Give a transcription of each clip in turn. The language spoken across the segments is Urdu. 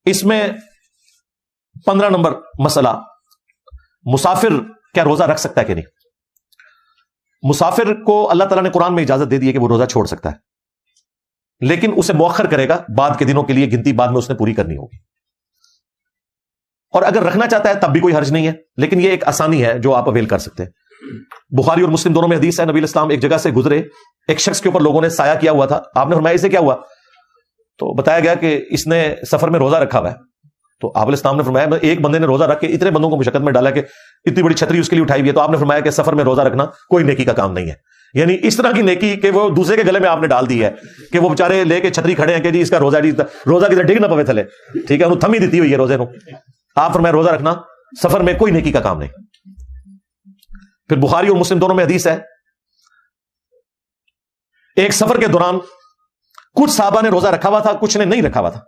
اس میں 15 نمبر مسئلہ، مسافر کیا روزہ رکھ سکتا ہے کہ نہیں؟ مسافر کو اللہ تعالیٰ نے قرآن میں اجازت دے دی ہے کہ وہ روزہ چھوڑ سکتا ہے، لیکن اسے مؤخر کرے گا، بعد کے دنوں کے لیے گنتی بعد میں اس نے پوری کرنی ہوگی، اور اگر رکھنا چاہتا ہے تب بھی کوئی حرج نہیں ہے، لیکن یہ ایک آسانی ہے جو آپ اویل کر سکتے ہیں۔ بخاری اور مسلم دونوں میں حدیث ہے، نبی علیہ السلام ایک جگہ سے گزرے، ایک شخص کے اوپر لوگوں نے سایہ کیا ہوا تھا، آپ نے فرمایا اسے کیا ہوا؟ تو بتایا گیا کہ اس نے سفر میں روزہ رکھا ہوا ہے۔ تو آپ علیہ السلام نے فرمایا ایک بندے نے روزہ رکھ کے اتنے بندوں کو مشقت میں ڈالا کہ اتنی بڑی چھتری اس کے لیے اٹھائی ہوئی ہے، تو آپ نے فرمایا کہ سفر میں روزہ رکھنا کوئی نیکی کا کام نہیں ہے، یعنی اس طرح کی نیکی کہ وہ دوسرے کے گلے میں آپ نے ڈال دی ہے کہ وہ بےچارے لے کے چھتری کھڑے ہیں کہ جی اس کا روزہ کدھر ڈگ نہ پوے تھلے، ٹھیک ہے، انہوں تھمی دیتی ہوئی ہے روزے نو۔ آپ فرمایا روزہ رکھنا سفر میں کوئی نیکی کا کام نہیں۔ پھر بخاری اور مسلم دونوں میں حدیث ہے، ایک سفر کے دوران کچھ صحابہ نے روزہ رکھا ہوا تھا، کچھ نے نہیں رکھا ہوا تھا۔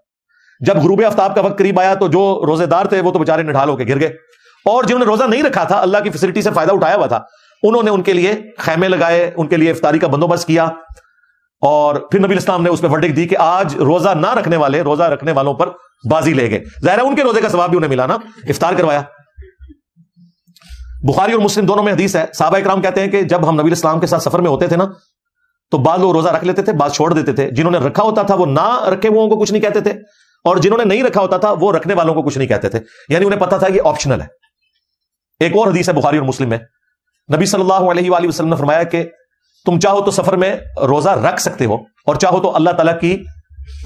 جب غروب آفتاب کا وقت قریب آیا تو جو روزے دار تھے وہ تو بےچارے نڈھال ہو کے گر گئے، اور جنہوں نے روزہ نہیں رکھا تھا، اللہ کی فیسلٹی سے فائدہ اٹھایا ہوا تھا، انہوں نے ان کے لیے خیمے لگائے، ان کے لیے افطاری کا بندوبست کیا، اور پھر نبی اسلام نے اس پہ ورڈکٹ دی کہ آج روزہ نہ رکھنے والے روزہ رکھنے والوں پر بازی لے گئے، ظاہر ہے ان کے روزے کا ثواب بھی انہیں ملا نا، افطار کروایا۔ بخاری اور مسلم دونوں میں حدیث ہے، صحابہ کرام کہتے ہیں کہ جب ہم نبی اسلام کے ساتھ سفر میں ہوتے تھے نا تو بعض لوگ روزہ رکھ لیتے تھے، بعض چھوڑ دیتے تھے، جنہوں نے رکھا ہوتا تھا وہ نہ رکھے وہ کو کچھ نہیں کہتے تھے، اور جنہوں نے نہیں رکھا ہوتا تھا وہ رکھنے والوں کو کچھ نہیں کہتے تھے، یعنی انہیں پتا تھا یہ آپشنل ہے۔ ایک اور حدیث ہے بخاری اور مسلم میں، نبی صلی اللہ علیہ وآلہ وسلم نے فرمایا کہ تم چاہو تو سفر میں روزہ رکھ سکتے ہو، اور چاہو تو اللہ تعالیٰ کی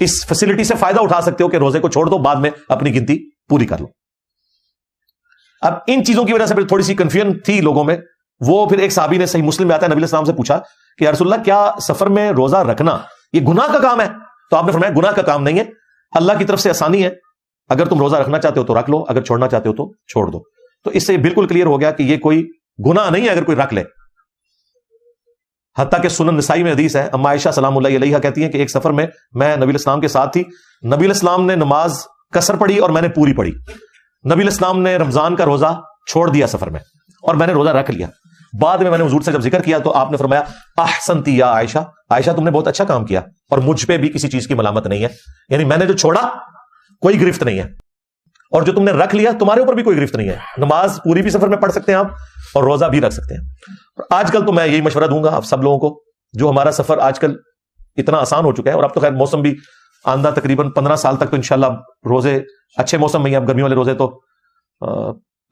اس فیسلٹی سے فائدہ اٹھا سکتے ہو کہ روزے کو چھوڑ دو، بعد میں اپنی گنتی پوری کر لو۔ اب ان چیزوں کی وجہ سے پھر تھوڑی سی کنفیوژن تھی لوگوں میں، وہ پھر ایک صحابی نے، صحیح مسلم میں آتا ہے، نبی علیہ السلام سے پوچھا کہ یا رسول اللہ کیا سفر میں روزہ رکھنا یہ گناہ کا کام ہے؟ تو آپ نے فرمایا گناہ کا کام نہیں ہے، اللہ کی طرف سے آسانی ہے، اگر تم روزہ رکھنا چاہتے ہو تو رکھ لو، اگر چھوڑنا چاہتے ہو تو چھوڑ دو۔ تو اس سے بالکل کلیئر ہو گیا کہ یہ کوئی گناہ نہیں ہے اگر کوئی رکھ لے۔ حتیٰ کہ سنن نسائی میں حدیث ہے، اما عائشہ سلام اللہ علیہا کہتی ہیں کہ ایک سفر میں نبی علیہ السلام کے ساتھ تھی، نبی علیہ السلام نے نماز قصر پڑھی اور میں نے پوری پڑھی، نبی علیہ السلام نے رمضان کا روزہ چھوڑ دیا سفر میں، اور میں نے روزہ رکھ لیا۔ بعد میں نے حضور سے جب ذکر کیا تو آپ نے فرمایا احسنتی یا عائشہ، عائشہ تم نے بہت اچھا کام کیا، اور مجھ پہ بھی کسی چیز کی ملامت نہیں ہے، یعنی میں نے جو چھوڑا کوئی گرفت نہیں ہے، اور جو تم نے رکھ لیا تمہارے اوپر بھی کوئی گرفت نہیں ہے، نماز پوری بھی سفر میں پڑھ سکتے ہیں آپ، اور روزہ بھی رکھ سکتے ہیں۔ آج کل تو میں یہی مشورہ دوں گا آپ سب لوگوں کو، جو ہمارا سفر آج کل اتنا آسان ہو چکا ہے، اور اب تو خیر موسم بھی آندہ تقریباً 15 سال تک تو انشاءاللہ روزے اچھے موسم میں ہی، اب گرمیوں والے روزے تو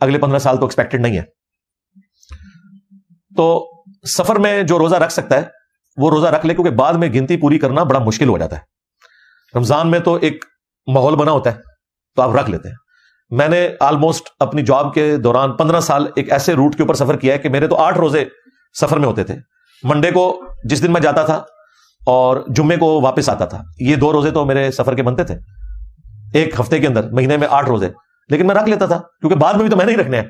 اگلے 15 سال تو ایکسپیکٹڈ نہیں ہے، تو سفر میں جو روزہ رکھ سکتا ہے وہ روزہ رکھ لے، کیونکہ بعد میں گنتی پوری کرنا بڑا مشکل ہو جاتا ہے۔ رمضان میں تو ایک ماحول بنا ہوتا ہے تو آپ رکھ لیتے ہیں۔ میں نے آلموسٹ اپنی جاب کے دوران 15 سال ایک ایسے روٹ کے اوپر سفر کیا ہے کہ میرے تو 8 روزے سفر میں ہوتے تھے، منڈے کو جس دن میں جاتا تھا اور جمعے کو واپس آتا تھا، یہ 2 روزے تو میرے سفر کے بنتے تھے ایک ہفتے کے اندر، مہینے میں 8 روزے، لیکن میں رکھ لیتا تھا کیونکہ بعد میں بھی تو میں نہیں رکھنے ہیں،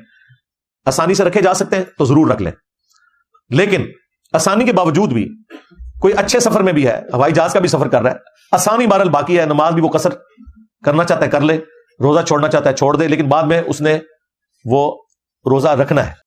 آسانی سے رکھے جا سکتے ہیں تو ضرور رکھ لیں۔ لیکن آسانی کے باوجود بھی کوئی اچھے سفر میں بھی ہے، ہوائی جہاز کا بھی سفر کر رہا ہے، آسانی بہرحال باقی ہے، نماز بھی وہ قصر کرنا چاہتا ہے کر لے، روزہ چھوڑنا چاہتا ہے چھوڑ دے، لیکن بعد میں اس نے وہ روزہ رکھنا ہے۔